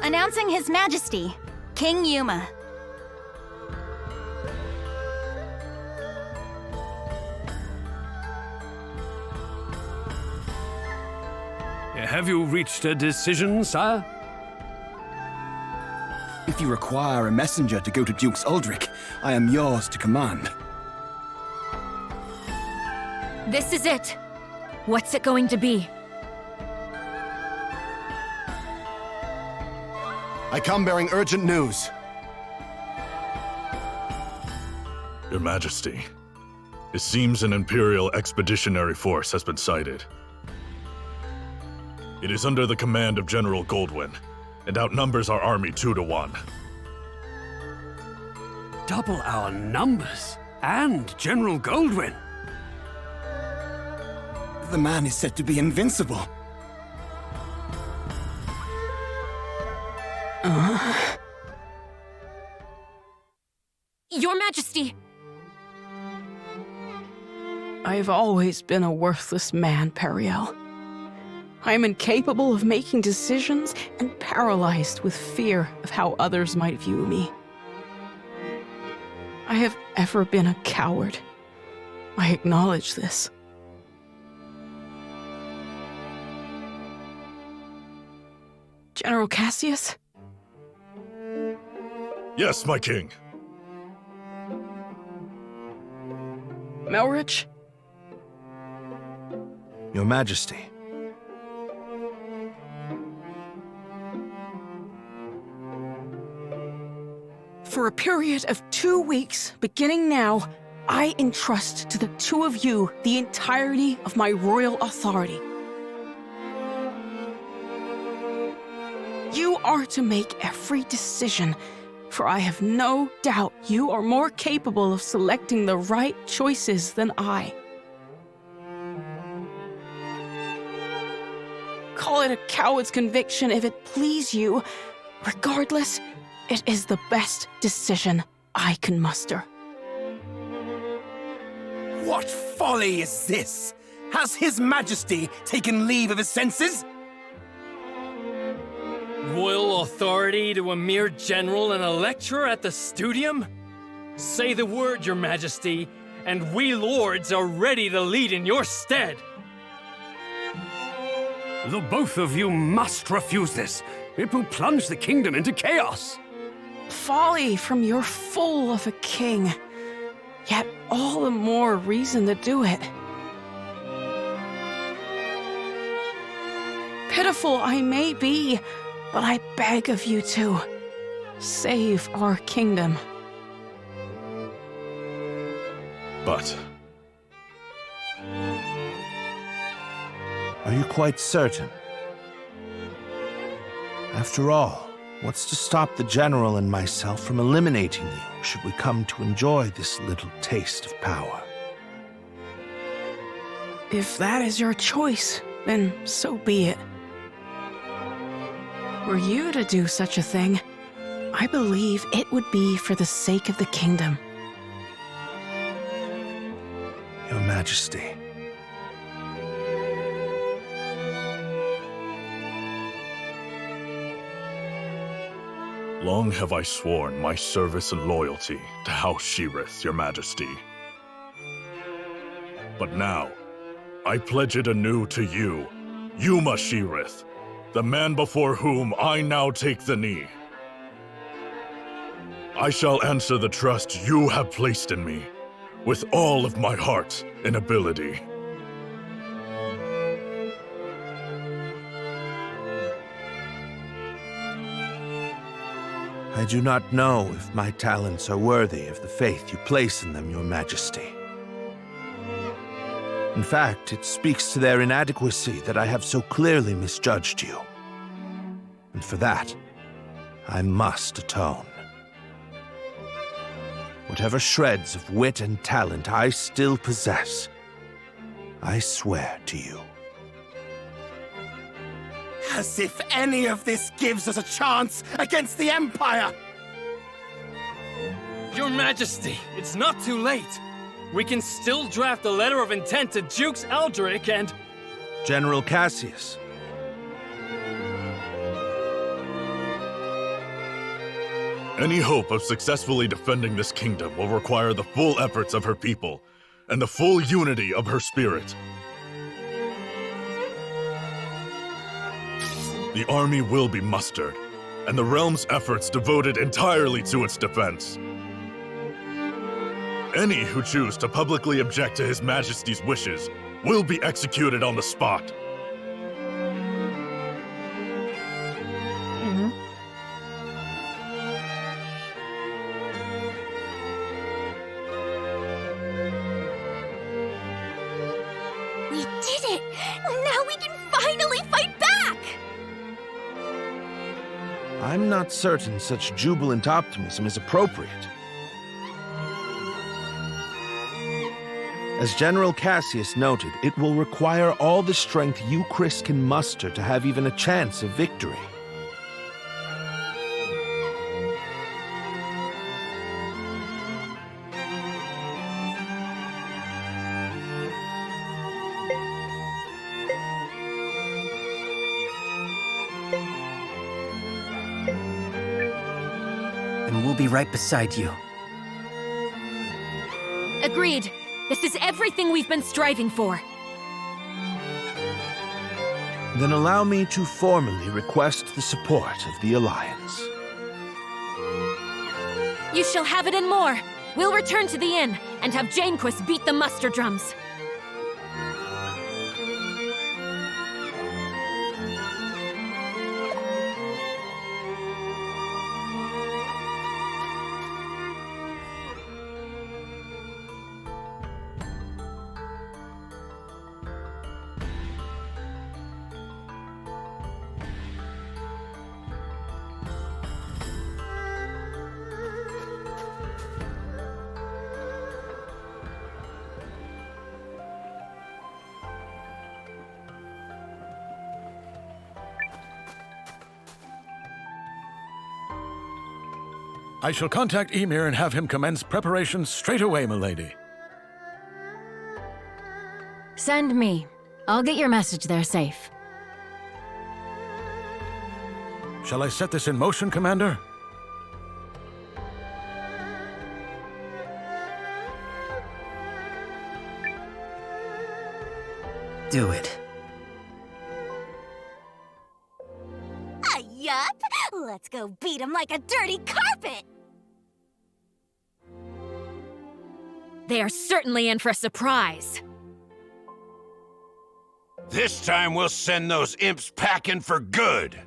Announcing His Majesty, King Yuma. Have you reached a decision, sire? If you require a messenger to go to Duke's Uldric, I am yours to command. This is it. What's it going to be? I come bearing urgent news. Your Majesty, it seems an Imperial Expeditionary Force has been sighted. It is under the command of General Goldwyn, and outnumbers our army 2 to 1. Double our numbers, and General Goldwyn. The man is said to be invincible. Your Majesty! I've always been a worthless man, Periel. I am incapable of making decisions and paralyzed with fear of how others might view me. I have ever been a coward. I acknowledge this. General Cassius? Yes, my king. Melrich? Your Majesty. For a period of 2 weeks, beginning now, I entrust to the two of you the entirety of my royal authority. You are to make every decision, for I have no doubt you are more capable of selecting the right choices than I. Call it a coward's conviction if it please you. Regardless, it is the best decision I can muster. What folly is this? Has His Majesty taken leave of his senses? Royal authority to a mere general and a lecturer at the studium? Say the word, Your Majesty, and we lords are ready to lead in your stead. The both of you must refuse this. It will plunge the kingdom into chaos. Folly from your fool of a king. Yet all the more reason to do it. Pitiful I may be, but I beg of you to save our kingdom. But Are you quite certain? After all, what's to stop the General and myself from eliminating you should we come to enjoy this little taste of power? If that is your choice, then so be it. Were you to do such a thing, I believe it would be for the sake of the kingdom. Your Majesty. long have I sworn my service and loyalty to House Sheerith, Your Majesty. But now, I pledge it anew to you, Yuma Sheerith, the man before whom I now take the knee. I shall answer the trust you have placed in me, with all of my heart and ability. I do not know if my talents are worthy of the faith you place in them, Your Majesty. In fact, it speaks to their inadequacy that I have so clearly misjudged you. And for that, I must atone. Whatever shreds of wit and talent I still possess, I swear to you. As if any of this gives us a chance against the Empire! Your Majesty, it's not too late. We can still draft a letter of intent to Duke's Eldrick and... General Cassius. Any hope of successfully defending this kingdom will require the full efforts of her people and the full unity of her spirit. The army will be mustered, and the realm's efforts devoted entirely to its defense. Any who choose to publicly object to His Majesty's wishes will be executed on the spot. We did it! Now we can finally fight back! I'm not certain such jubilant optimism is appropriate. As General Cassius noted, it will require all the strength you, Chris, can muster to have even a chance of victory. And we'll be right beside you. Agreed. This is everything we've been striving for. Then allow me to formally request the support of the Alliance. You shall have it and more. We'll return to the inn and have Janequist beat the muster drums. I shall contact Ymir and have him commence preparations straight away, milady. Send me. I'll get your message there safe. Shall I set this in motion, Commander? Do it. Yup! Let's go beat him like a dirty carpet! They are certainly in for a surprise. This time we'll send those imps packing for good.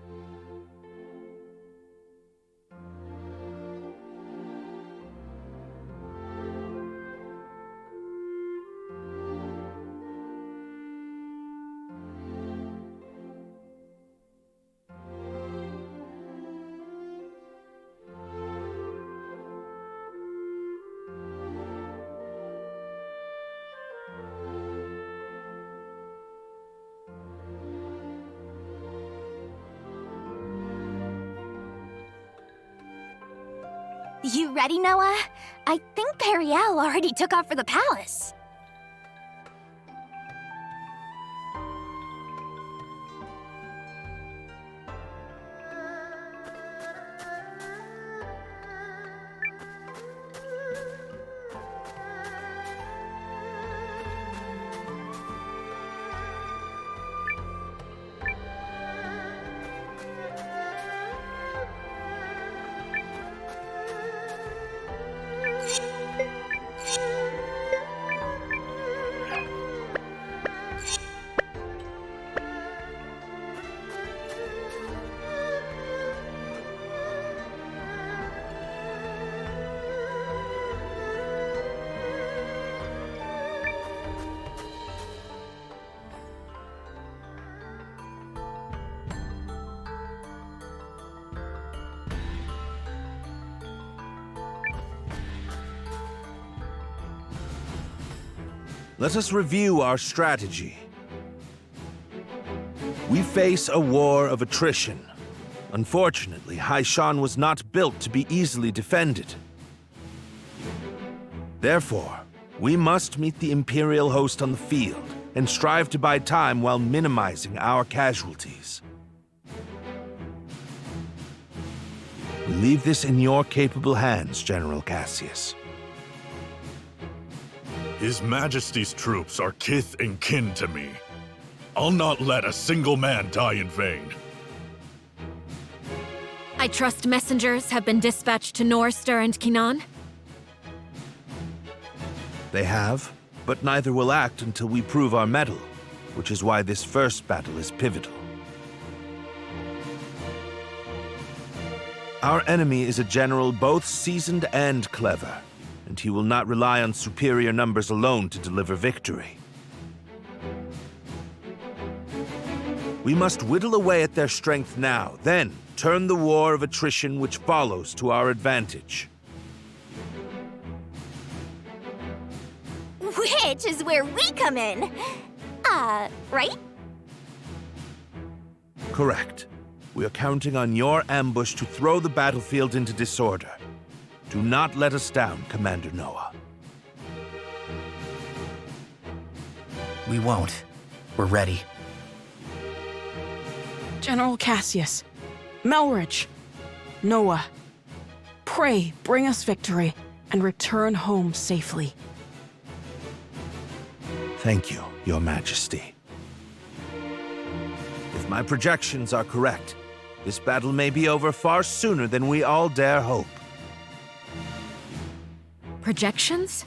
You ready, Noah? I think Periel already took off for the palace. Let us review our strategy. We face a war of attrition. Unfortunately, Hishan was not built to be easily defended. Therefore, we must meet the Imperial host on the field and strive to buy time while minimizing our casualties. We leave this in your capable hands, General Cassius. His Majesty's troops are kith and kin to me. I'll not let a single man die in vain. I trust messengers have been dispatched to Norster and Kinan? They have, but neither will act until we prove our mettle, which is why this first battle is pivotal. Our enemy is a general both seasoned and clever, and he will not rely on superior numbers alone to deliver victory. We must whittle away at their strength now, then turn the war of attrition which follows to our advantage. Which is where we come in. Right? Correct. We are counting on your ambush to throw the battlefield into disorder. Do not let us down, Commander Noah. We won't. We're ready. General Cassius, Melridge, Noah, pray bring us victory and return home safely. Thank you, Your Majesty. If my projections are correct, this battle may be over far sooner than we all dare hope. Projections?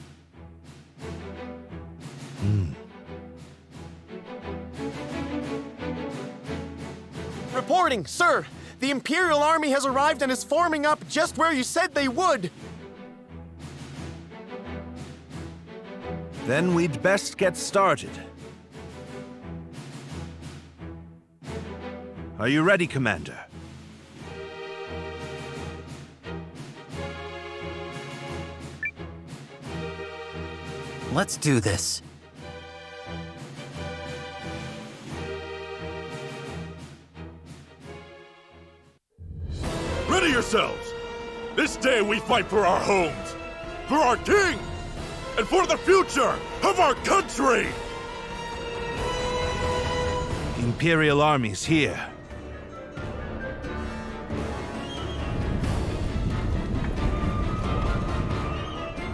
Reporting, sir! The Imperial Army has arrived and is forming up just where you said they would! Then we'd best get started. Are you ready, Commander? Let's do this. Ready yourselves! This day we fight for our homes, for our king, and for the future of our country! The Imperial Army's here.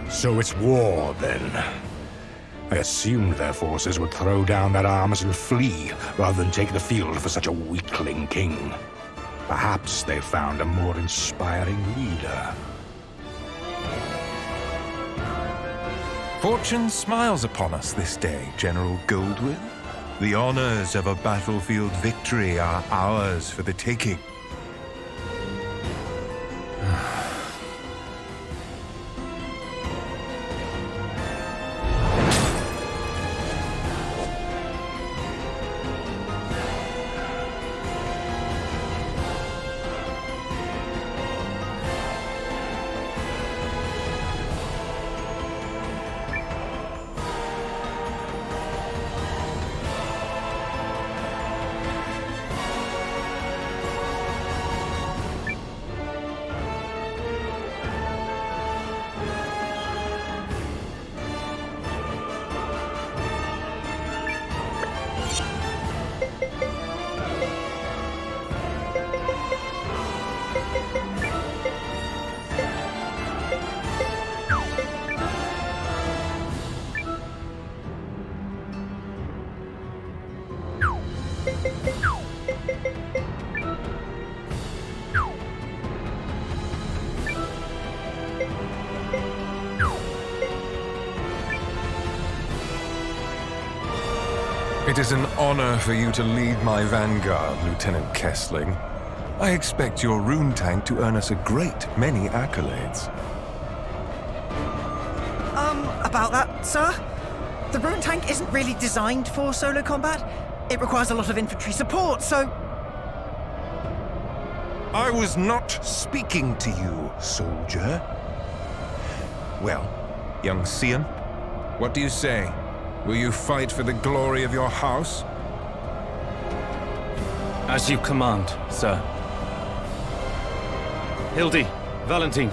So it's war, then. I assumed their forces would throw down their arms and flee, rather than take the field for such a weakling king. Perhaps they found a more inspiring leader. Fortune smiles upon us this day, General Goldwyn. The honors of a battlefield victory are ours for the taking. It is an honor for you to lead my vanguard, Lieutenant Kessling. I expect your rune tank to earn us a great many accolades. About that, sir? The rune tank isn't really designed for solo combat. It requires a lot of infantry support, so... I was not speaking to you, soldier. Well, young Cian, what do you say? Will you fight for the glory of your house? As you command, sir. Hildy, Valentine,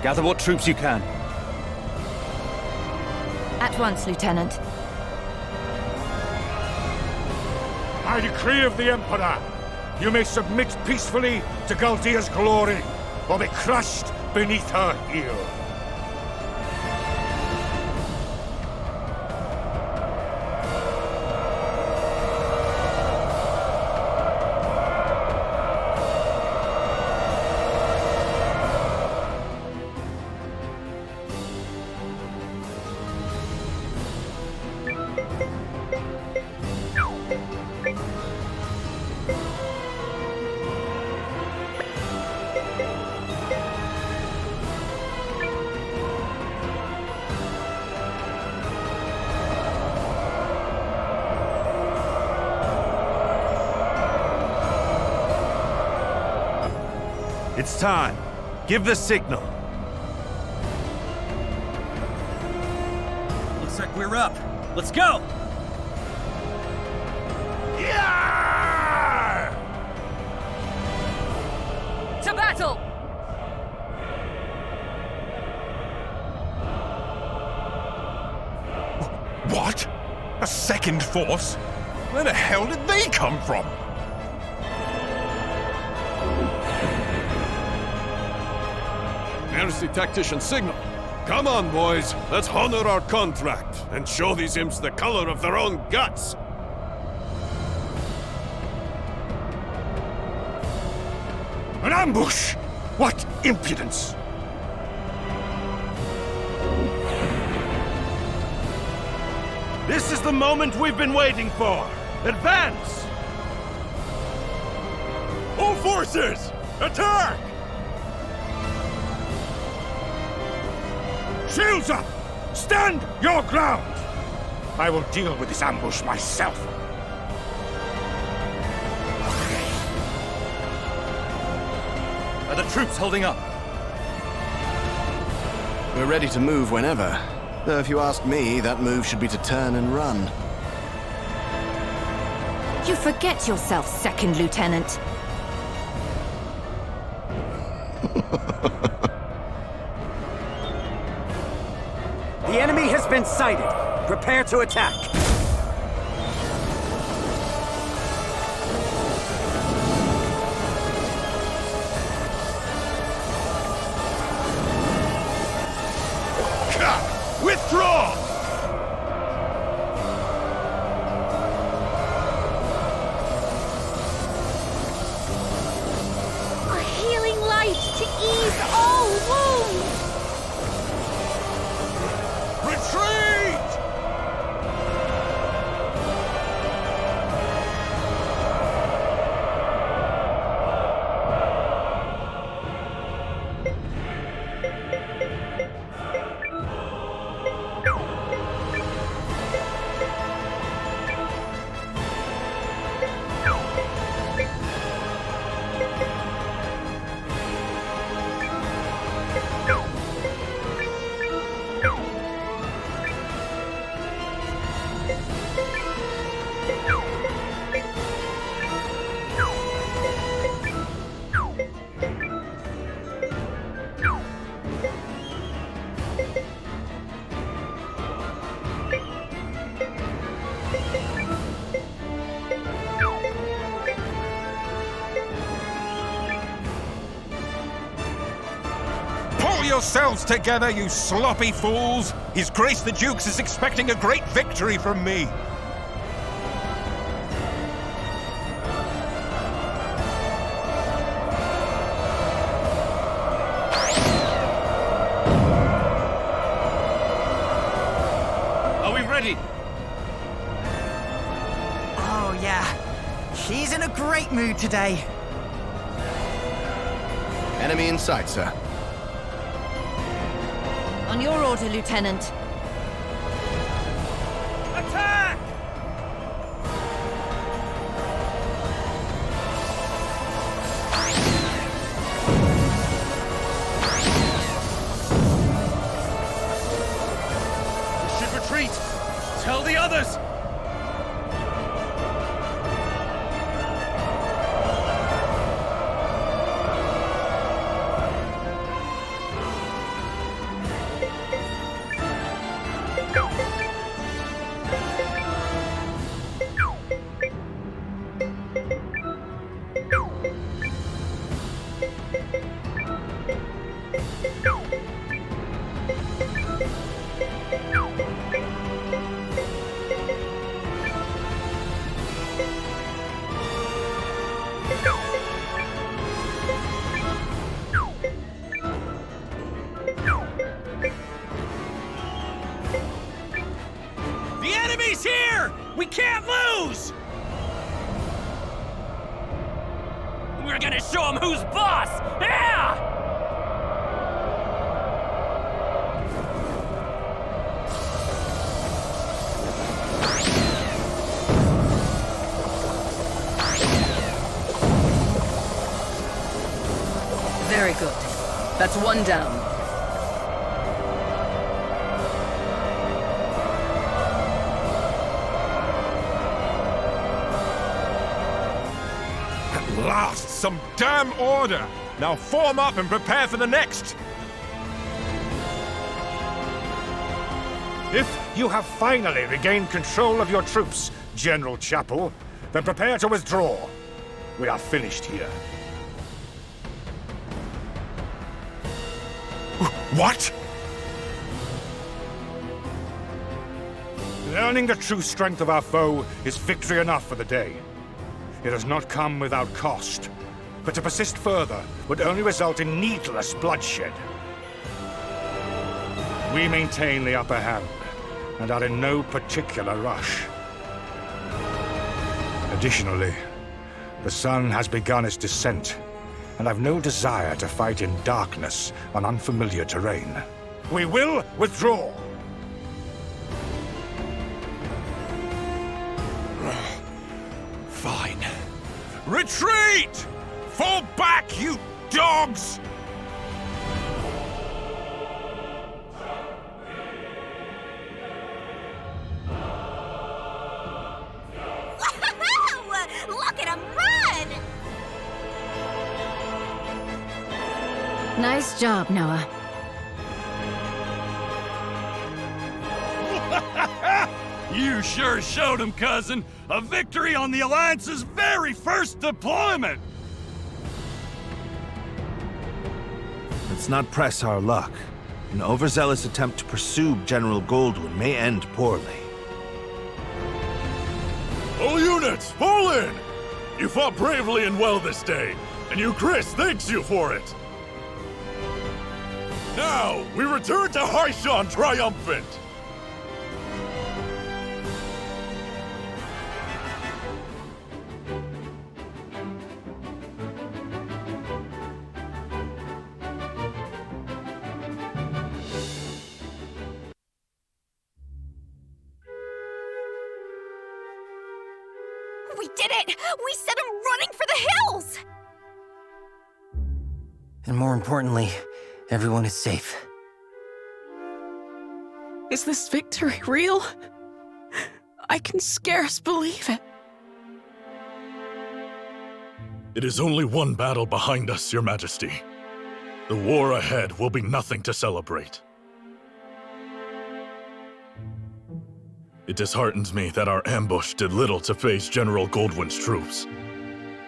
gather what troops you can. At once, Lieutenant. By decree of the Emperor, you may submit peacefully to Galdia's glory. or be crushed beneath her heel. It's time. Give the signal. Looks like we're up. Let's go! To battle! What? A second force? Where the hell did they come from? There's the tactician signal. Come on, boys. Let's honor our contract and show these imps the color of their own guts. An ambush! What impudence! This is the moment we've been waiting for. Advance! All forces! Attack! Shields up! Stand your ground! I will deal with this ambush myself. Are the troops holding up? We're ready to move whenever. Though if you ask me, that move should be to turn and run. You forget yourself, Second Lieutenant. The enemy has been sighted. Prepare to attack. Withdraw! A healing light to ease all wounds! Retreat! Yourselves together, you sloppy fools! His Grace the Dukes is expecting a great victory from me! Are we ready? Oh, yeah. She's in a great mood today. Enemy in sight, sir. On your order, Lieutenant. Attack! We should retreat! Tell the others! lose! We're gonna show them who's boss! Yeah! Very good. That's one down. At last, some damn order! Now form up and prepare for the next! If you have finally regained control of your troops, General Chapel, then prepare to withdraw. We are finished here. What? Learning the true strength of our foe is victory enough for the day. It has not come without cost, but to persist further would only result in needless bloodshed. We maintain the upper hand, and are in no particular rush. Additionally, the sun has begun its descent, and I've no desire to fight in darkness on unfamiliar terrain. We will withdraw! Fine. Retreat! Fall back, you dogs! Look at him run! Nice job, Noah. You sure showed him, cousin. A victory on the Alliance's very first deployment! Let's not press our luck. An overzealous attempt to pursue General Goldwyn may end poorly. All units, fall in! You fought bravely and well this day, and you, Chris, thanks you for it! Now, we return to Hishan triumphant! We did it! We sent him running for the hills! And more importantly, everyone is safe. Is this victory real? I can scarce believe it. It is only one battle behind us, Your Majesty. The war ahead will be nothing to celebrate. It disheartens me that our ambush did little to face General Goldwyn's troops.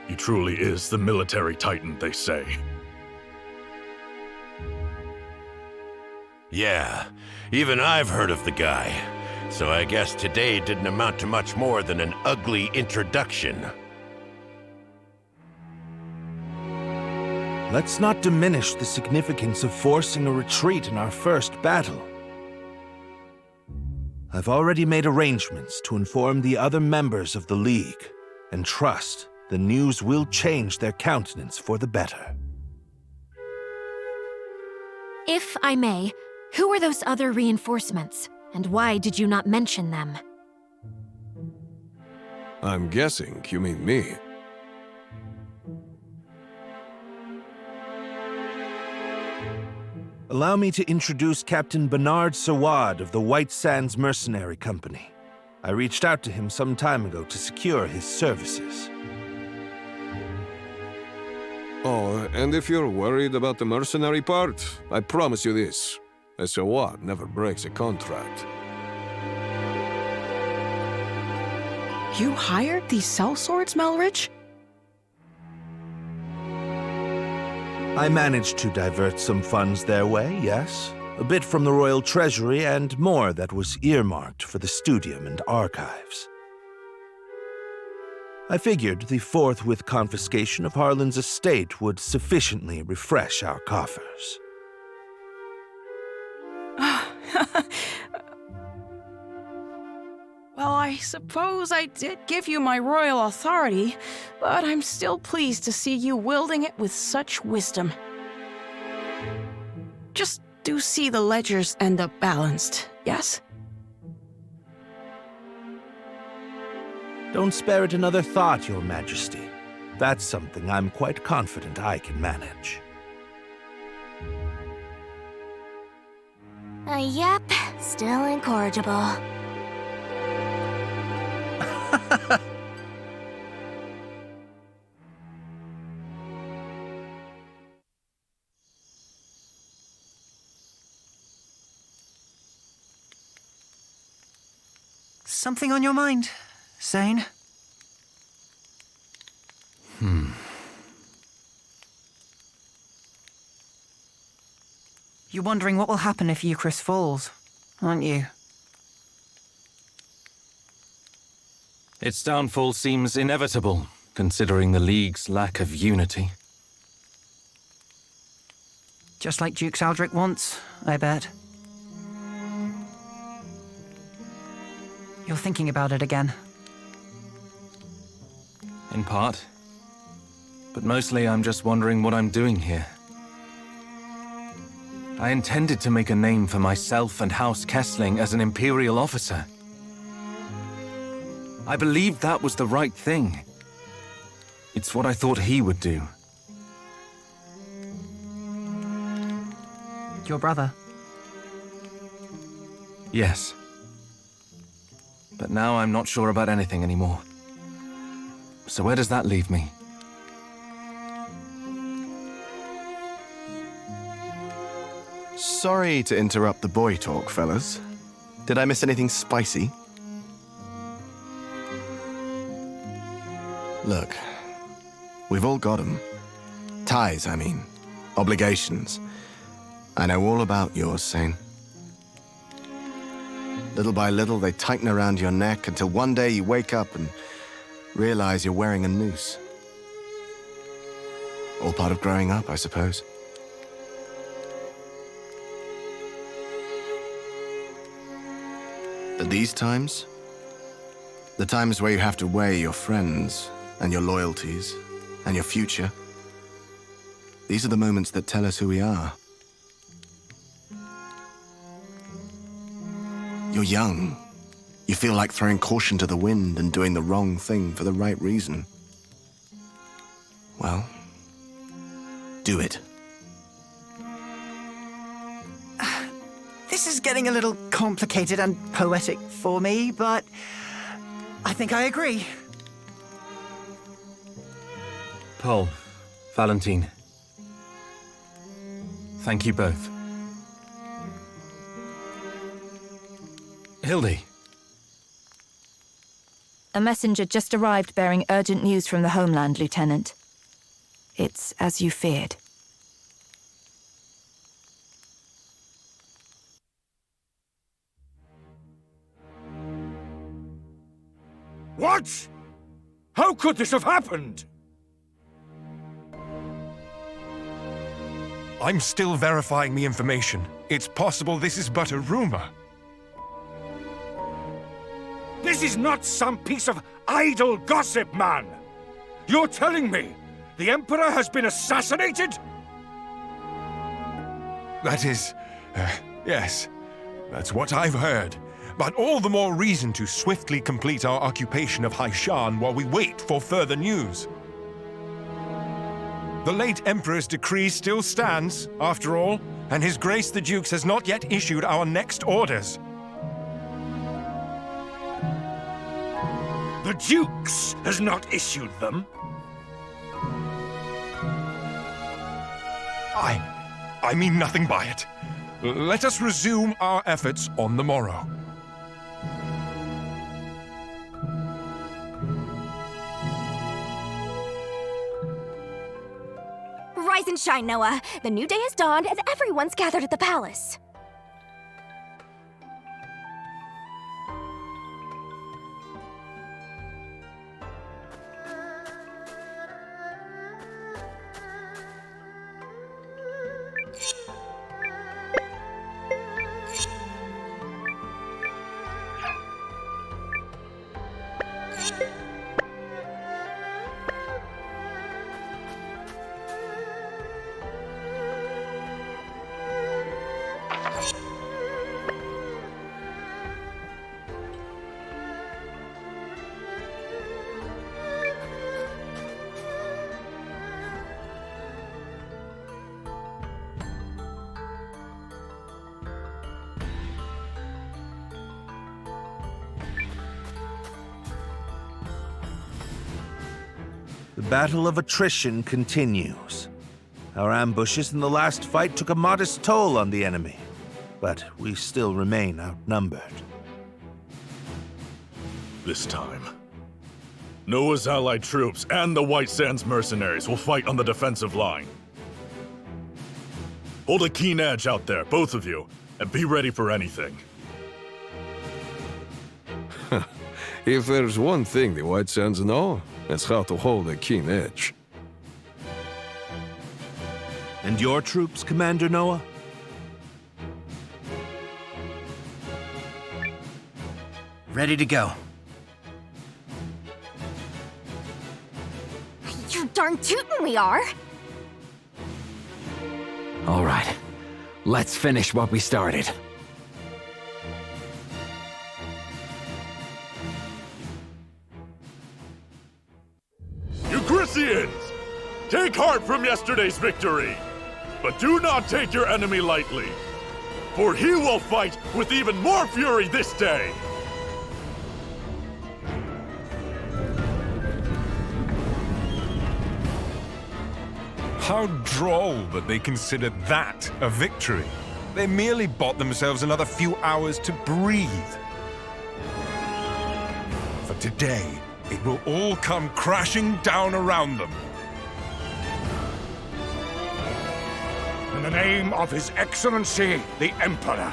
He truly is the military titan, they say. Yeah, even I've heard of the guy. So I guess today didn't amount to much more than an ugly introduction. Let's not diminish the significance of forcing a retreat in our first battle. I've already made arrangements to inform the other members of the League, and trust the news will change their countenance for the better. If I may, who are those other reinforcements, and why did you not mention them? I'm guessing you mean me. Allow me to introduce Captain Bernard Sawad of the White Sands Mercenary Company. I reached out to him some time ago to secure his services. Oh, and if you're worried about the mercenary part, I promise you this. A Sawad never breaks a contract. You hired these sellswords, Melridge? I managed to divert some funds their way, yes. A bit from the Royal Treasury and more that was earmarked for the studium and archives. I figured the forthwith confiscation of Harlan's estate would sufficiently refresh our coffers. Well, I suppose I did give you my royal authority, but I'm still pleased to see you wielding it with such wisdom. Just do see the ledgers end up balanced, yes? Don't spare it another thought, Your Majesty. That's something I'm quite confident I can manage. Yep, still incorrigible. Something on your mind, Zane? You're wondering what will happen if Eucharist falls, aren't you? Its downfall seems inevitable, considering the League's lack of unity. Just like Duke Saldric wants, I bet. You're thinking about it again. In part. But mostly I'm just wondering what I'm doing here. I intended to make a name for myself and House Kessling as an Imperial officer. I believed that was the right thing. It's what I thought he would do. Your brother? Yes. But now I'm not sure about anything anymore. So where does that leave me? Sorry to interrupt the boy talk, fellas. Did I miss anything spicy? Look, we've all got 'em. Ties, I mean. Obligations. I know all about yours, Zane. Little by little, they tighten around your neck until one day you wake up and realize you're wearing a noose. All part of growing up, I suppose. But these times, the times where you have to weigh your friends and your loyalties and your future, these are the moments that tell us who we are. You're young. You feel like throwing caution to the wind and doing the wrong thing for the right reason. Well, do it. This is getting a little complicated and poetic for me, but I think I agree. Paul, Valentine. Thank you both. Hildy. A messenger just arrived bearing urgent news from the homeland, Lieutenant. It's as you feared. What? How could this have happened? I'm still verifying the information. It's possible this is but a rumor. This is not some piece of idle gossip, man! You're telling me the Emperor has been assassinated? That is... yes. That's what I've heard. But all the more reason to swiftly complete our occupation of Hishan while we wait for further news. The late Emperor's decree still stands, after all, and His Grace the Dukes has not yet issued our next orders. The Dukes has not issued them? I mean nothing by it. Let us resume our efforts on the morrow. Rise and shine, Noah. The new day has dawned and everyone's gathered at the palace. The battle of attrition continues. Our ambushes in the last fight took a modest toll on the enemy, but we still remain outnumbered. This time, Noah's allied troops and the White Sands mercenaries will fight on the defensive line. Hold a keen edge out there, both of you, and be ready for anything. If there's one thing the White Sands know, it's how to hold a keen edge. And your troops, Commander Noah? Ready to go. You're darn tootin' we are. All right. Let's finish what we started. Euchrysians! Take heart from yesterday's victory! But do not take your enemy lightly, for he will fight with even more fury this day! How droll that they consider that a victory. They merely bought themselves another few hours to breathe. For today, it will all come crashing down around them. In the name of His Excellency, the Emperor.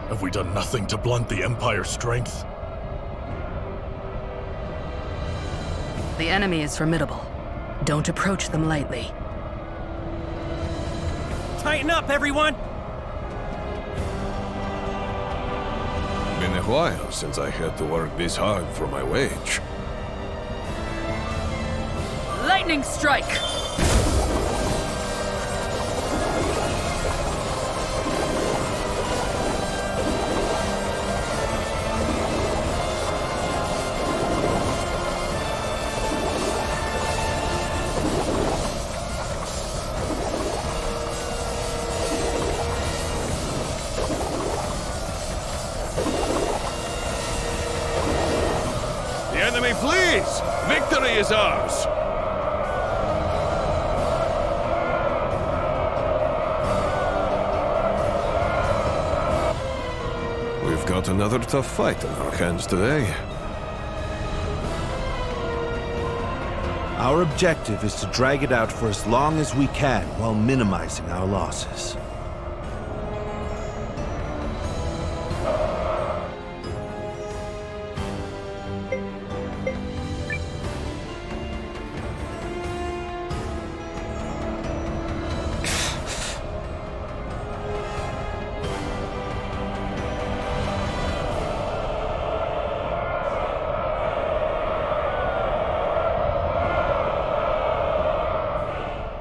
Have we done nothing to blunt the Empire's strength? The enemy is formidable. Don't approach them lightly. Tighten up, everyone! Been a while since I had to work this hard for my wage. Lightning strike! The enemy flees! Victory is ours! We've got another tough fight on our hands today. Our objective is to drag it out for as long as we can while minimizing our losses.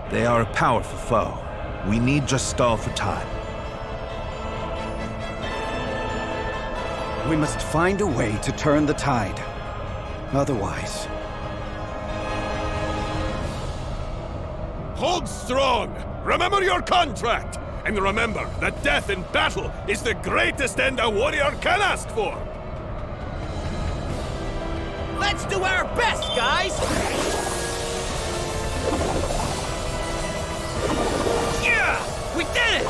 They are a powerful foe. We need just stall for time. We must find a way to turn the tide. Otherwise... Hold strong! Remember your contract! And remember that death in battle is the greatest end a warrior can ask for! Let's do our best, guys! Yeah! We did it!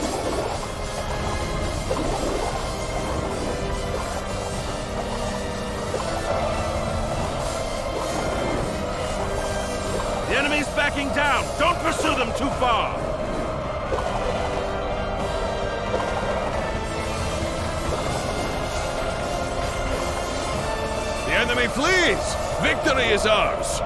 The enemy's backing down! Don't pursue them too far! The enemy flees! Victory is ours!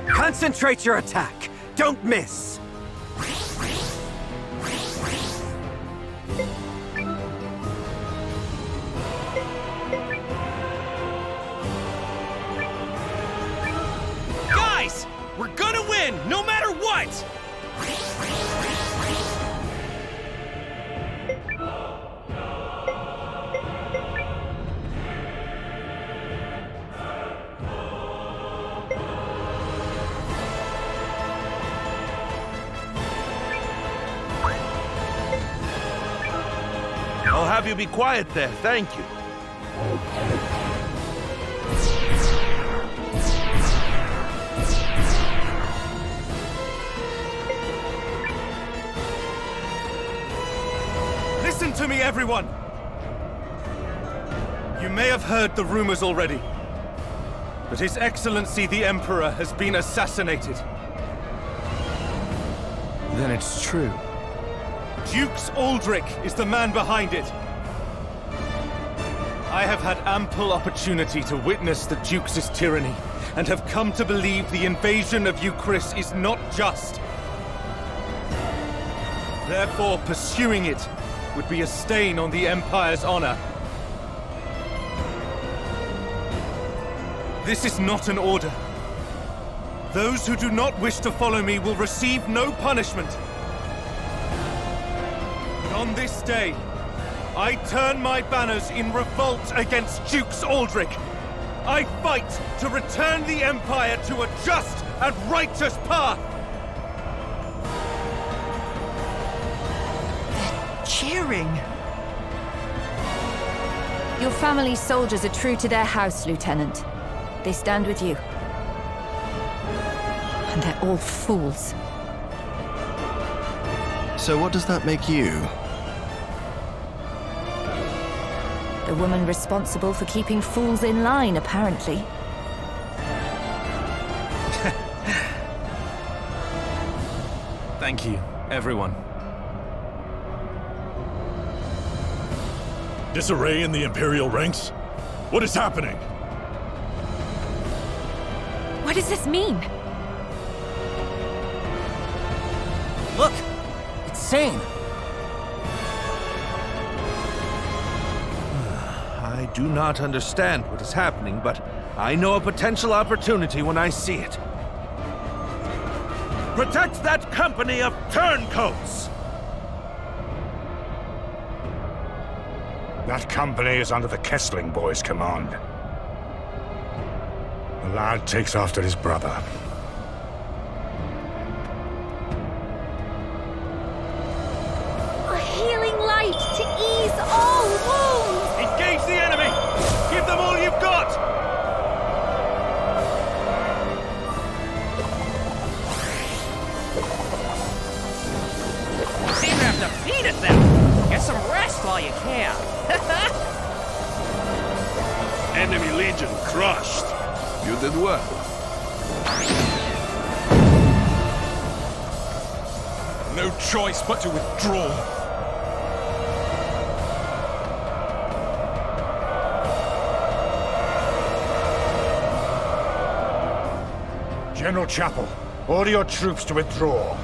Concentrate your attack! Don't miss! Guys! We're gonna win, no matter what! I'll have you be quiet there, thank you. Listen to me, everyone! You may have heard the rumors already, but His Excellency the Emperor has been assassinated. Then it's true. Dukes Aldrich is the man behind it. I have had ample opportunity to witness the Duke's tyranny, and have come to believe the invasion of Euchris is not just. Therefore, pursuing it would be a stain on the Empire's honor. This is not an order. Those who do not wish to follow me will receive no punishment. On this day, I turn my banners in revolt against Dukes Aldrich. I fight to return the Empire to a just and righteous path. They're cheering. Your family's soldiers are true to their house, Lieutenant. They stand with you. And they're all fools. So what does that make you? The woman responsible for keeping fools in line, apparently. Thank you, everyone. Disarray in the Imperial ranks? What is happening? What does this mean? Look! It's Sane! I do not understand what is happening, but I know a potential opportunity when I see it. Protect that company of turncoats! That company is under the Kessling boys' command. The lad takes after his brother. A healing light to ease all wounds! Engage the enemy! Give them all you've got! Seem to have defeated them! Get some rest while you can! Enemy legion crushed. You did well. No choice but to withdraw. General Chapel, order your troops to withdraw.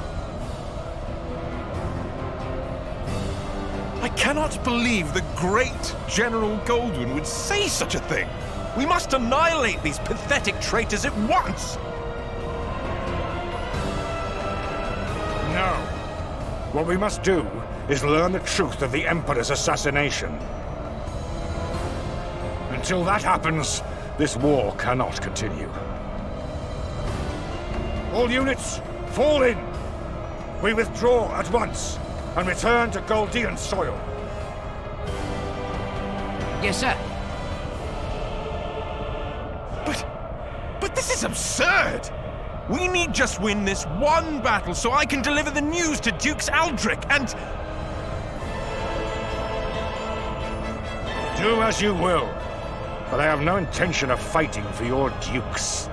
I cannot believe the great General Goldwyn would say such a thing. We must annihilate these pathetic traitors at once! No. What we must do is learn the truth of the Emperor's assassination. Until that happens, this war cannot continue. All units, fall in! We withdraw at once and return to Goldean soil. Yes, sir. But this is absurd! We need just win this one battle so I can deliver the news to Dukes Aldrich and... Do as you will, but I have no intention of fighting for your dukes.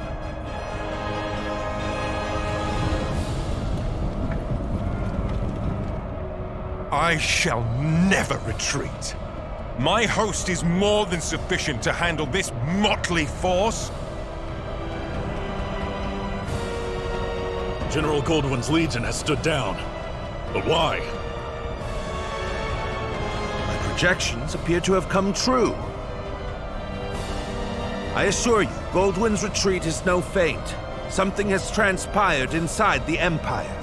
I shall never retreat. My host is more than sufficient to handle this motley force. General Goldwyn's legion has stood down. But why? My projections appear to have come true. I assure you, Goldwyn's retreat is no feint. Something has transpired inside the Empire.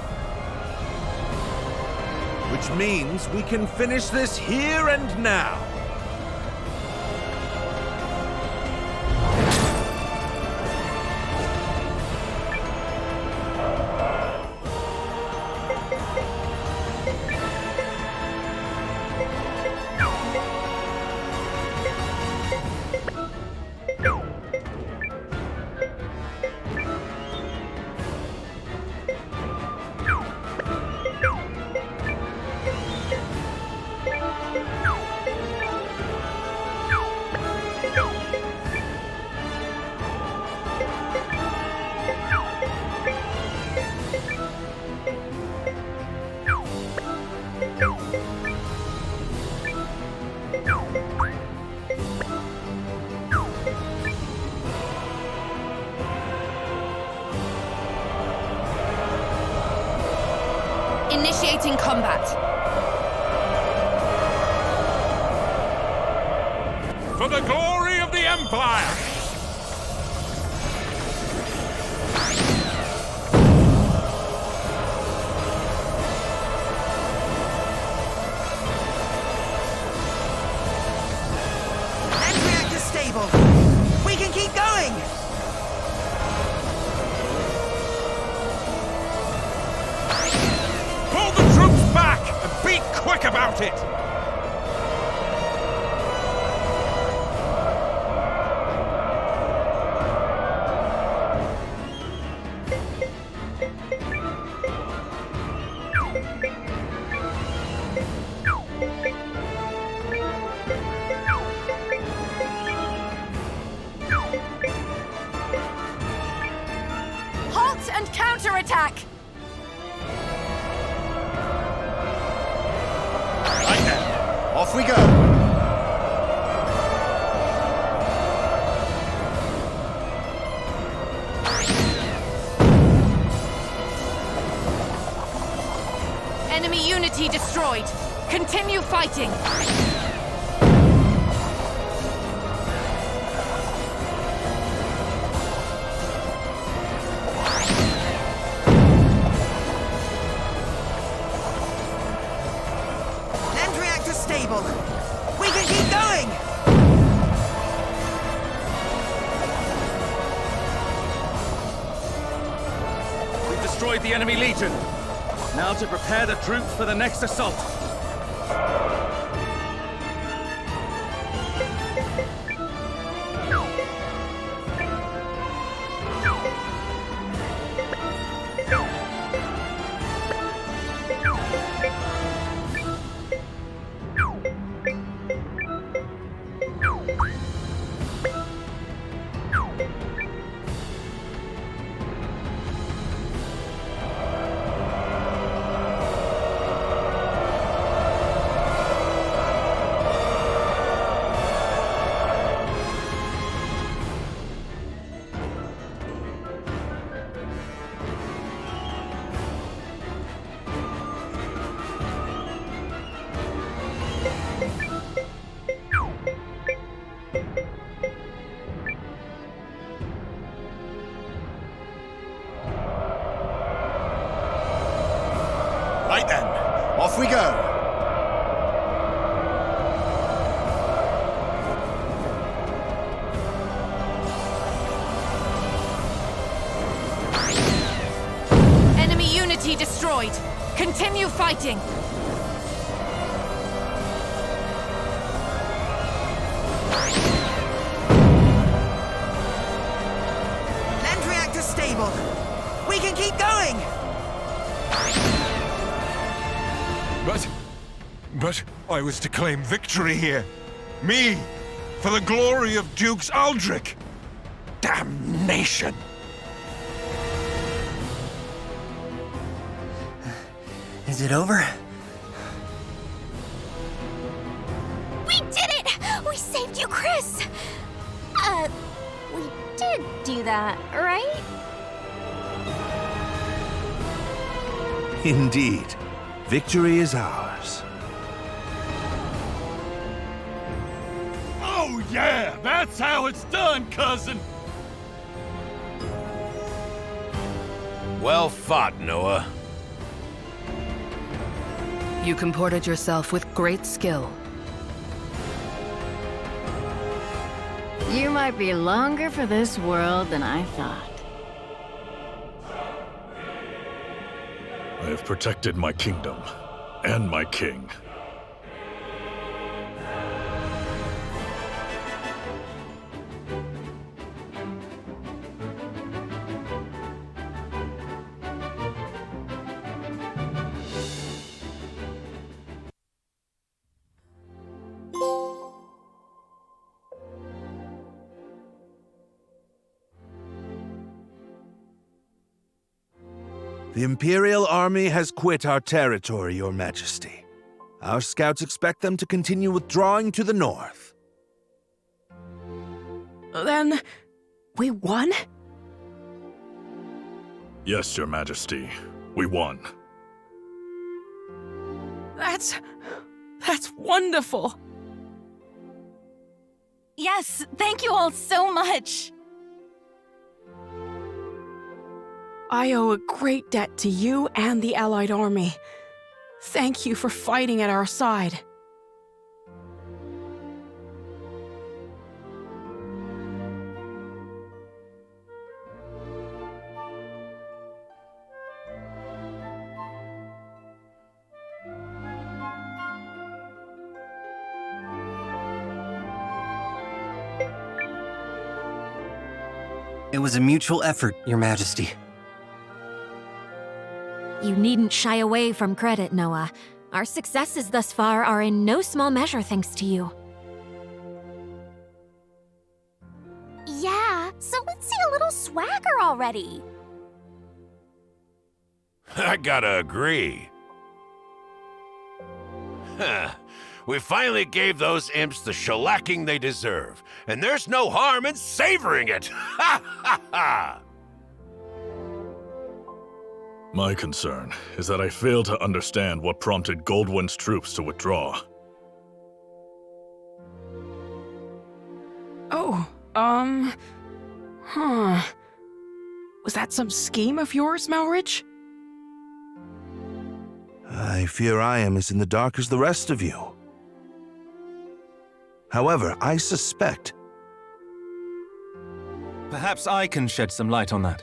Which means we can finish this here and now. Initiating combat. For the glory of the Empire! End reactor stable. We can keep going. Pull the troops back and be quick about it! Halt and counterattack! Right then, off we go. Enemy unity destroyed. Continue fighting. End reactor stable. We can keep going. We've destroyed the enemy legion. Now to prepare the troops for the next assault. destroyed. Continue fighting. Land reactor stable. We can keep going. But I was to claim victory here. Me, for the glory of Dukes Aldrich. Damnation! Is it over? We did it! We saved you, Chris! We did do that, right? Indeed. Victory is ours. Oh yeah, that's how it's done, cousin! Well fought, Noah. You comported yourself with great skill. You might be longer for this world than I thought. I have protected my kingdom and my king. The Imperial Army has quit our territory, Your Majesty. Our scouts expect them to continue withdrawing to the north. Then, we won? Yes, Your Majesty. We won. That's wonderful. Yes, thank you all so much. I owe a great debt to you and the Allied Army. Thank you for fighting at our side. It was a mutual effort, Your Majesty. You needn't shy away from credit, Noah. Our successes thus far are in no small measure thanks to you. Yeah, so let's see a little swagger already. I gotta agree. Huh. We finally gave those imps the shellacking they deserve, and there's no harm in savoring it! Ha ha ha! My concern is that I fail to understand what prompted Goldwyn's troops to withdraw. Was that some scheme of yours, Malrich? I fear I am as in the dark as the rest of you. However, I suspect... Perhaps I can shed some light on that.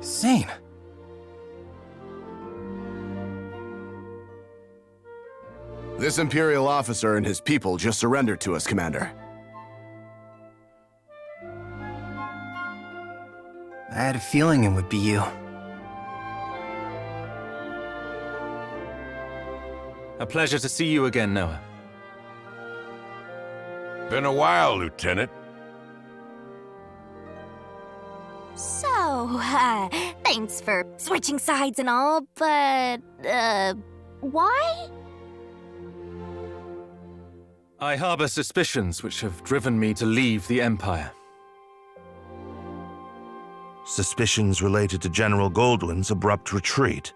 Zane. This Imperial officer and his people just surrendered to us, Commander. I had a feeling it would be you. A pleasure to see you again, Noah. Been a while, Lieutenant. So, thanks for switching sides and all, but, why? I harbor suspicions which have driven me to leave the Empire. Suspicions related to General Goldwyn's abrupt retreat.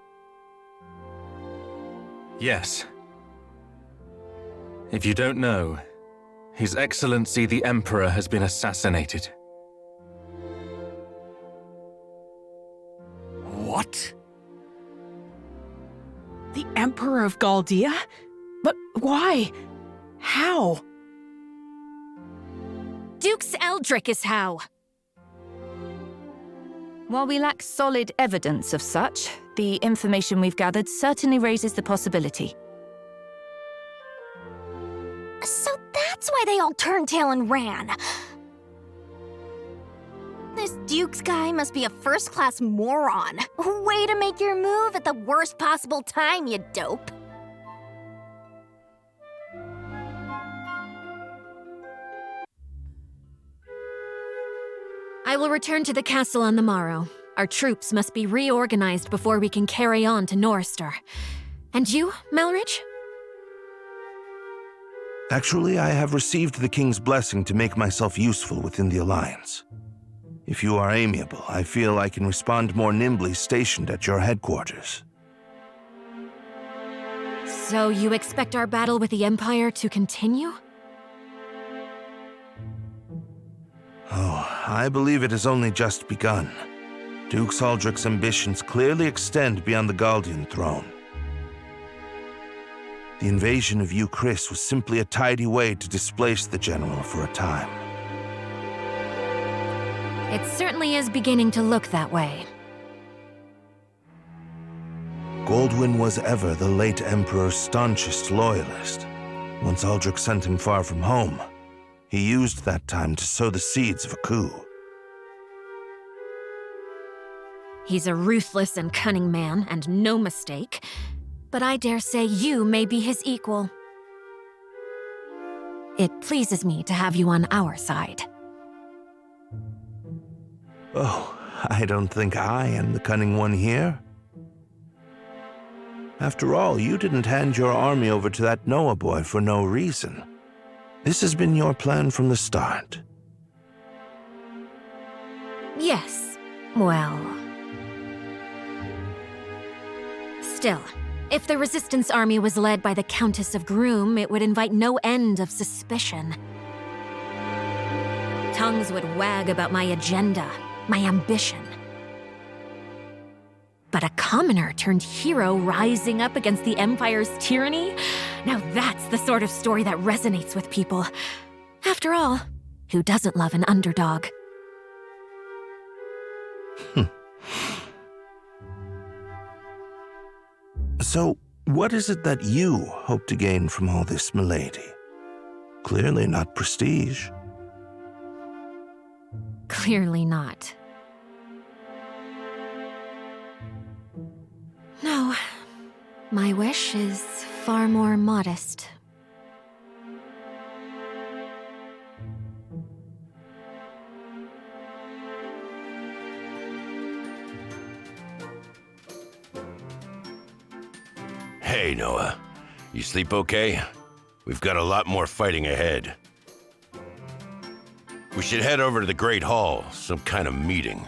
Yes. If you don't know, His Excellency the Emperor has been assassinated. What? The Emperor of Galdia? But why? How? Dukes Aldrich is how. While we lack solid evidence of such, the information we've gathered certainly raises the possibility. So that's why they all turned tail and ran. This Dukes guy must be a first-class moron. Way to make your move at the worst possible time, you dope. I will return to the castle on the morrow. Our troops must be reorganized before we can carry on to Norrister. And you, Melridge? Actually, I have received the King's blessing to make myself useful within the Alliance. If you are amiable, I feel I can respond more nimbly stationed at your headquarters. So you expect our battle with the Empire to continue? Oh, I believe it has only just begun. Duke Saldric's ambitions clearly extend beyond the Galdian throne. The invasion of you, Chris, was simply a tidy way to displace the general for a time. It certainly is beginning to look that way. Goldwyn was ever the late Emperor's staunchest loyalist. Once Aldrich sent him far from home, he used that time to sow the seeds of a coup. He's a ruthless and cunning man, and no mistake. But I dare say you may be his equal. It pleases me to have you on our side. Oh, I don't think I am the cunning one here. After all, you didn't hand your army over to that Noah boy for no reason. This has been your plan from the start. Yes, well... Still, if the Resistance army was led by the Countess of Groom, it would invite no end of suspicion. Tongues would wag about my agenda, my ambition. But a commoner turned hero rising up against the Empire's tyranny? Now that's the sort of story that resonates with people. After all, who doesn't love an underdog? So, what is it that you hope to gain from all this, milady? Clearly not prestige. Clearly not. No, my wish is far more modest. Hey, Noah. You sleep okay? We've got a lot more fighting ahead. We should head over to the Great Hall, some kind of meeting.